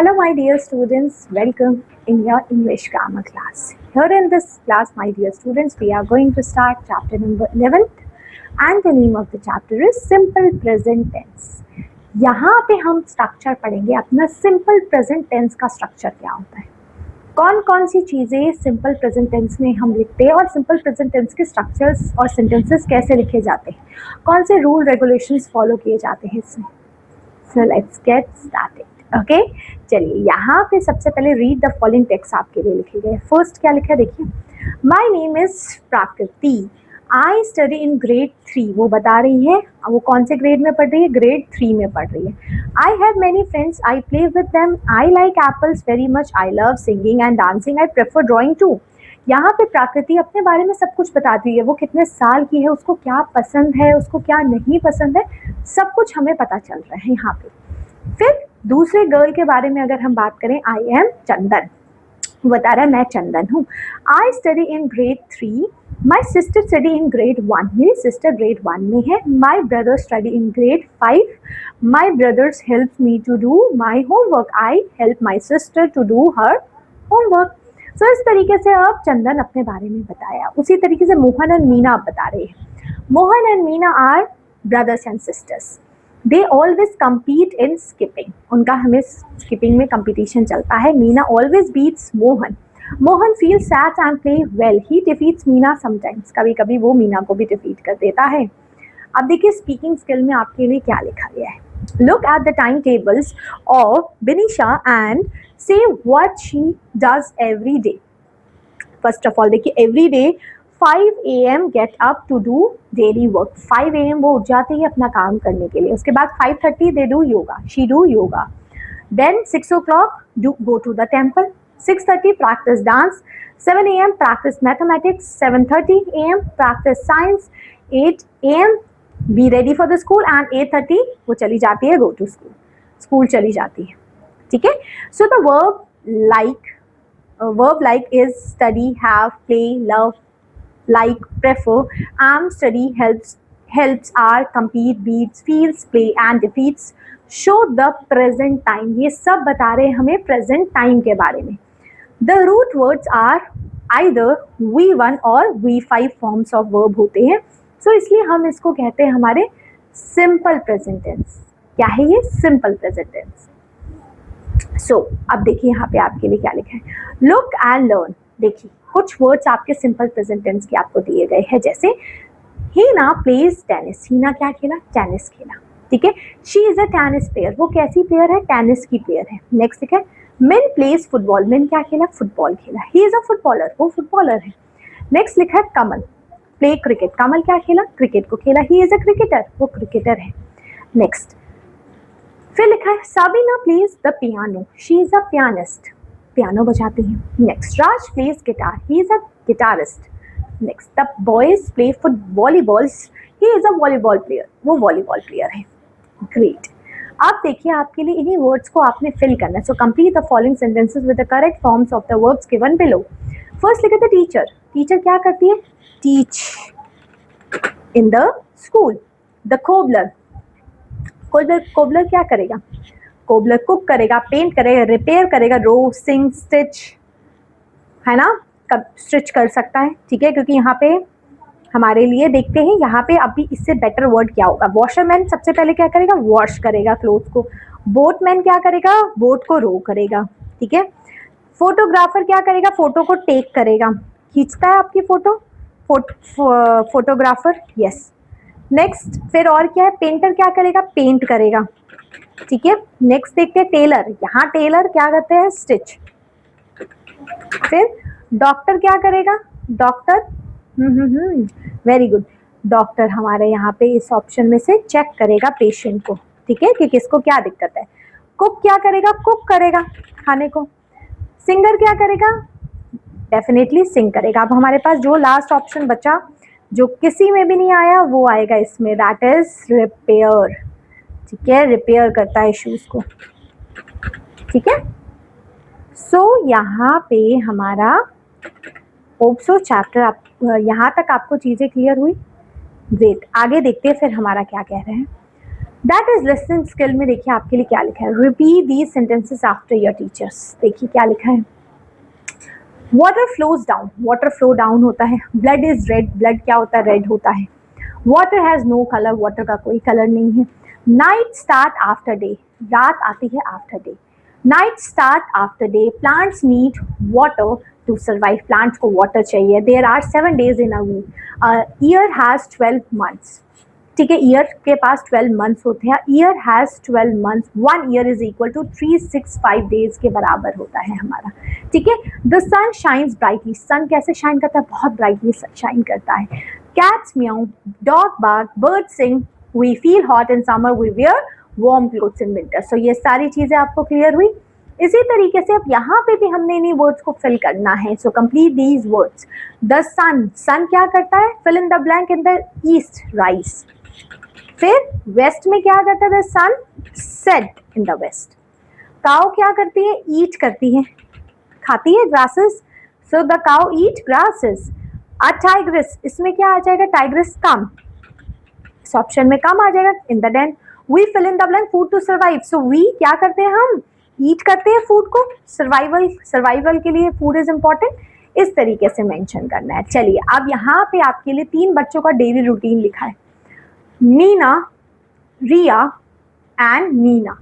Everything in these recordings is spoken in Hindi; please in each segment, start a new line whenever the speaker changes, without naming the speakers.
Hello my dear students, welcome in your English grammar class. Here in this class my dear students, we are going to start chapter number 11 and the name of the chapter is Simple Present Tense. यहाँ पे हम स्ट्रक्चर पढ़ेंगे अपना सिंपल प्रेजेंट टेंस का स्ट्रक्चर क्या होता है, कौन कौन सी चीज़ें सिंपल प्रेजेंट टेंस में हम लिखते हैं और सिंपल प्रेजेंट टेंस के स्ट्रक्चर्स और सेंटेंसेस कैसे लिखे जाते हैं, कौन से रूल रेगुलेशंस फॉलो किए जाते हैं इसमें. So let's get started. Okay, चलिए यहाँ पे सबसे पहले रीड द फॉलोइंग टेक्स्ट आपके लिए लिखे गए. फर्स्ट क्या लिखा है देखिए, my name is Prakriti, I study in grade 3. वो बता रही है वो कौन से ग्रेड में पढ़ रही है, ग्रेड 3 में पढ़ रही है. I have many friends, I play with them, I like apples very much, I love singing and dancing, I prefer drawing too. यहाँ पे प्राकृति अपने बारे में सब कुछ बताती है, वो कितने साल की है, उसको क्या पसंद है, उसको क्या नहीं पसंद है, सब कुछ हमें पता चल रहा है यहाँ पे. फिर दूसरे गर्ल के बारे में अगर हम बात करें, आई एम चंदन, बता रहा है मैं चंदन हूँ. I study in grade 3, my sister study in grade 1, मेरी सिस्टर ग्रेड 1 में है. My brother study in grade 5, my brothers help me to do my homework, I help my sister to do her homework. So इस तरीके से अब चंदन अपने बारे में बताया. उसी तरीके से मोहन एंड मीना अब बता रहे हैं. Mohan and Meena are brothers and sisters. They always compete in skipping. उनका हमें स्किपिंग में कंपटीशन चलता है. Meena always beats Mohan. Mohan feels sad and play well. He defeats Meena sometimes. कभी कभी वो मीना को भी डिफीट कर देता है. अब देखिए स्पीकिंग स्किल में आपके लिए क्या लिखा गया है. Look at the timetables of Binisha and say what she does every day. First of all देखिए every day 5 AM get up to do daily work. 5 AM वो उठ जाते हैं अपना काम करने के लिए. उसके बाद 5:30 they do yoga. She do yoga. Then 6 o'clock go to the temple. 6:30 practice dance. 7 AM practice mathematics. 7:30 AM practice science. 8 AM be ready for the school and 8:30 वो चली जाती है go to school. स्कूल चली जाती है. ठीक है. So the verb like is study, have, play, love, like, prefer, am, study, helps, are, compete, beats, feels, play and defeats. Show the present time. ये सब बता रहे हैं हमें present time के बारे में. The root words are either V1 और V5 forms of verb होते हैं. So इसलिए हम इसको कहते हैं हमारे simple present tense. क्या है ये simple present tense. So अब देखिए यहाँ पे आपके लिए क्या लिखा है. Look and learn. देखिए कुछ वर्ड्स आपके सिंपल प्रेजेंट टेंस के आपको दिए गए हैं. जैसे हीना प्लेज टेनिस. हीना क्या खेला, टेनिस खेला. ठीक है. She is a tennis player. वो कैसी प्लेयर है, टेनिस की प्लेयर है. नेक्स्ट लिखा है मिन प्लेज फुटबॉल. मिन क्या खेला, फुटबॉल खेला. He is a footballer. वो फुटबॉलर है. नेक्स्ट लिखा है कमल प्ले क्रिकेट. कमल क्या खेला, क्रिकेट को खेला. He is a cricketer. वो क्रिकेटर है. नेक्स्ट फिर लिखा है Sabina plays the piano. She is a pianist. Piano बजाती हैं. Next Raj plays guitar. He is a guitarist. Next the boys play volleyballs. He is a volleyball player. वो वॉलीबॉल प्लेयर है. ग्रेट. अब देखिए आपके लिए इन्हीं वर्ड्स को आपने फिल करना है. So complete the following sentences with the correct forms of the verbs given below. First लिखा था टीचर. टीचर क्या करती है, teach in the school. The cobbler. Cobbler क्या करेगा, कोबलर कुक करेगा, पेंट करेगा, रिपेयर करेगा, रो, सिंग, स्टिच, है ना, कब स्टिच कर सकता है. ठीक है, क्योंकि यहाँ पे हमारे लिए देखते हैं यहाँ पे अभी इससे बेटर वर्ड क्या होगा. वॉशरमैन सबसे पहले क्या करेगा, वॉश करेगा क्लोथ को. बोटमैन क्या करेगा, बोट को रो करेगा. ठीक है. फोटोग्राफर क्या करेगा, फोटो को टेक करेगा, खींचता है आपकी फोटो. फोटोग्राफर. यस. नेक्स्ट फिर और क्या है, पेंटर क्या करेगा, पेंट करेगा. ठीक है. नेक्स्ट देखते हैं टेलर. यहाँ टेलर क्या करते हैं, स्टिच. फिर डॉक्टर क्या करेगा, डॉक्टर वेरी गुड. डॉक्टर हमारे यहाँ पे इस ऑप्शन में से चेक करेगा पेशेंट को. ठीक है, कि किसको क्या दिक्कत है. कुक क्या करेगा, कुक करेगा खाने को. सिंगर क्या करेगा, डेफिनेटली सिंग करेगा. अब हमारे पास जो लास्ट ऑप्शन बचा जो किसी में भी नहीं आया वो आएगा इसमें, दैट इज रिपेयर. ठीक है, रिपेयर करता है शूज को. ठीक है. सो यहाँ पे हमारा होप्सो चैप्टर आप यहाँ तक आपको चीज़ें क्लियर हुई. ग्रेट. आगे देखते हैं फिर हमारा क्या कह रहे हैं. दैट इज लिसनिंग स्किल में देखिए आपके लिए क्या लिखा है, repeat these sentences after your teachers. देखिए क्या लिखा है, water flows down, water flow down होता है। ब्लड इज रेड, ब्लड क्या होता है, रेड होता है। Water has no colour, water का कोई कलर नहीं है। नाइट स्टार्ट आफ्टर डे, रात आती है after day. Night start after day, plants need water to survive, plants को वाटर चाहिए। There are 7 days in a week. Year has 12 months, ठीक है, ईयर के पास 12 मंथ्स होते हैं। Year has 12 months, 1 year is equal to 365 days के बराबर होता है हमारा, ठीक है। The sun shines brightly, sun कैसे शाइन करता है, बहुत ब्राइटली शाइन करता है। Cats meow, dog bark, bird sing, we feel hot in summer, we wear warm clothes in winter. So ये सारी चीजें आपको क्लियर हुई। इसी तरीके से अब यहाँ पे भी हमने इन्हीं वर्ड्स को फिल करना है। So complete these words. The sun, sun क्या करता है, fill in the blank, in the east rise. फिर वेस्ट में क्या करता है, the sun set in the west. Cow क्या करती है, ईट करती है, खाती है grasses, so the cow eat grasses. A tigress, इसमें क्या आ जाएगा, टाइग्रेस कम, इस ऑप्शन में कम आ जाएगा, in the den. We fill in the blank, food to survive, so we क्या करते हैं, हम ईट करते हैं फूड को, सर्वाइवल, सर्वाइवल के लिए फूड इज इंपॉर्टेंट। इस तरीके से मेंशन करना है। चलिए अब यहाँ पे आपके लिए 3 बच्चों का डेली रूटीन लिखा है, मीना, रिया एंड नीना।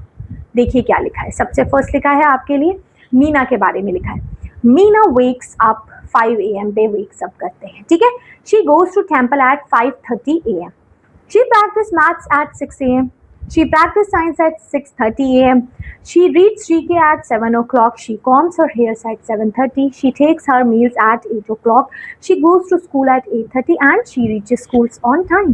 देखिए क्या लिखा है, सबसे फर्स्ट लिखा है आपके लिए मीना के बारे में लिखा है। मीना वेक्स अप 5 AM पे वेक्स अप करते हैं, ठीक है। She goes to temple at 5:30 AM। She practice maths at 6 AM। She practiced science at 6:30 AM. She reads GK at 7 o'clock. She combs her hairs at 7:30. She takes her meals at 8 o'clock. She goes to school at 8:30 and she reaches schools on time.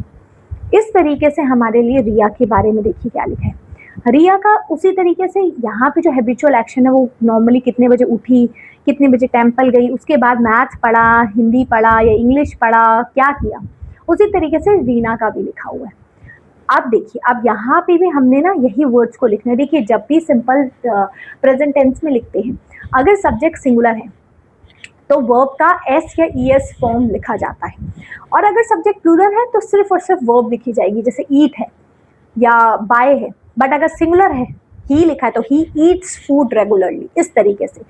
इस तरीके से हमारे लिए रिया के बारे में देखिए क्या लिखा है। रिया का उसी तरीके से यहाँ पे जो हैबिचुअल एक्शन है वो नॉर्मली कितने बजे उठी, कितने बजे टेम्पल गई, उसके बाद मैथ्स पढ़ा, हिंदी पढ़ा या इंग्लिश पढ़ा, क्या किया, उसी तरीके से रीना का भी लिखा हुआ है। अब देखिए अब यहाँ पे भी हमने ना यही वर्ड्स को लिखना है। देखिए जब भी सिंपल प्रेजेंट टेंस में लिखते हैं, अगर सब्जेक्ट सिंगुलर है तो वर्ब का एस या ईएस फॉर्म लिखा जाता है, और अगर सब्जेक्ट प्लूरल है तो सिर्फ और सिर्फ वर्ब लिखी जाएगी, जैसे ईट है या बाय है। बट अगर सिंगुलर है, ही लिखा है तो ही ईट्स फूड रेगुलरली, इस तरीके से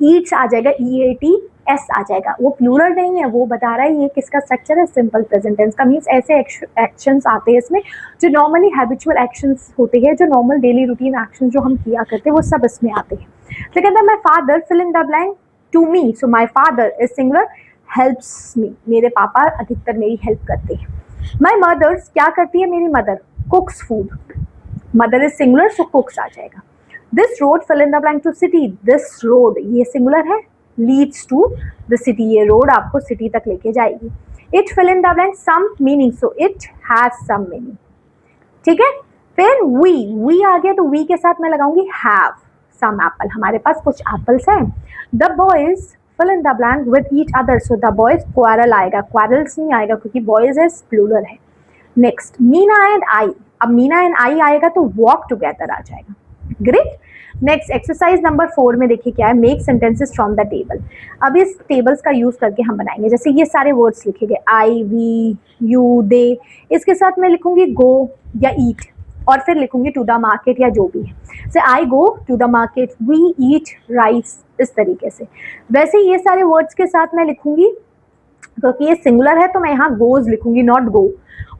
ईट्स आ जाएगा, EATS आ जाएगा। वो प्लूरल नहीं है, वो बता रहा है ये किसका स्ट्रक्चर है, सिंपल प्रेजेंट टेंस का। मीन्स ऐसे एक्शंस आते हैं इसमें जो नॉर्मली हैबिचुअल एक्शंस होते हैं, जो नॉर्मल डेली रूटीन एक्शंस जो हम किया करते हैं वो सब इसमें आते हैं। तो कहता है my father fill in the blank to me, so my father is singular, helps me, मेरे पापा अधिकतर मेरी हेल्प करते हैं। माई मदर्स क्या करती है, मेरी mother cooks food, mother is singular so cooks आ जाएगा। This road fill in the blank to city, this road ये सिंगुलर है, लीड्स टू द सिटी, ये रोड आपको सिटी तक लेके जाएगी। It fill in the blank some meaning, so it has some meaning, ठीक है। फिर वी आ गया तो वी के साथ मैं लगाऊंगी हैव सम एप्पल, हमारे पास कुछ एप्पल्स हैं। The boys fill in the blank with each other, so the boys quarrel आएगा, क्वारल्स नहीं आएगा क्योंकि बॉयज है प्लूरल है। नेक्स्ट मीना एंड आई, अब मीना एंड आई आएगा तो वॉक टुगेदर आ जाएगा, ग्रेट। नेक्स्ट एक्सरसाइज नंबर 4 में देखिए क्या है, make sentences from the table. अब इस टेबल्स का यूज करके हम बनाएंगे, जैसे ये सारे वर्ड्स लिखे गए आई, वी, यू, दे, इसके साथ मैं लिखूंगी गो या ईट, और फिर लिखूंगी टू द मार्केट या जो भी है, जैसे I go to the market, we eat rice, इस तरीके से। वैसे ये सारे वर्ड्स के साथ मैं लिखूंगी, क्योंकि ये सिंगुलर है तो मैं यहाँ गोज लिखूंगी, नॉट गो,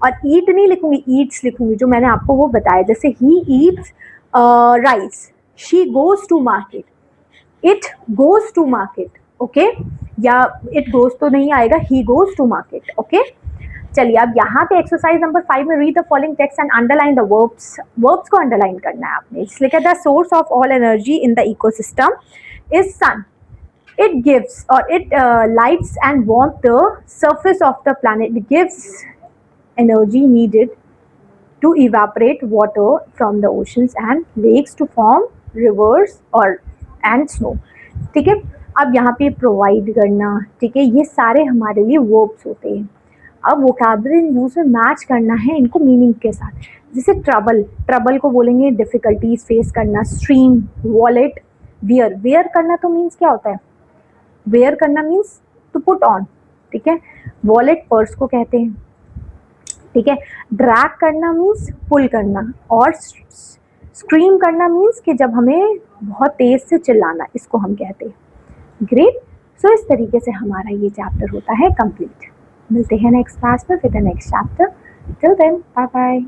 और ईट नहीं लिखूंगी, ईट्स लिखूंगी, जो मैंने आपको वो बताया, जैसे ही eats rice, she goes to market, it goes to market, okay, या इट गोज तो नहीं आएगा, he goes to market, okay. चलिए अब यहाँ पे एक्सरसाइज नंबर 5 में read the following text and underline the verbs, verbs को अंडरलाइन करना है आपने। इसलिए the source of all energy in the ecosystem is sun, it gives or it lights and warms the surface of the planet, it gives energy needed to evaporate water from the oceans and lakes to form rivers or and snow, ठीक है। अब यहाँ पे प्रोवाइड करना, ठीक है, ये सारे हमारे लिए वर्ब्स होते हैं। अब वोकैबुलरी यूज में मैच करना है इनको मीनिंग के साथ, जैसे ट्रबल, ट्रबल को बोलेंगे डिफिकल्टीज फेस करना, स्ट्रीम, वॉलेट, वियर, वियर करना तो मीन्स क्या होता है, वेयर करना मीन्स टू पुट ऑन, ठीक है। वॉलेट पर्स को कहते हैं, ठीक है। ड्रैग करना मीन्स पुल करना, और स्क्रीम करना मीन्स कि जब हमें बहुत तेज से चिल्लाना, इसको हम कहते हैं। ग्रेट। सो इस तरीके से हमारा ये चैप्टर होता है कंप्लीट। मिलते हैं नेक्स्ट क्लास में with the next chapter. Till then bye bye.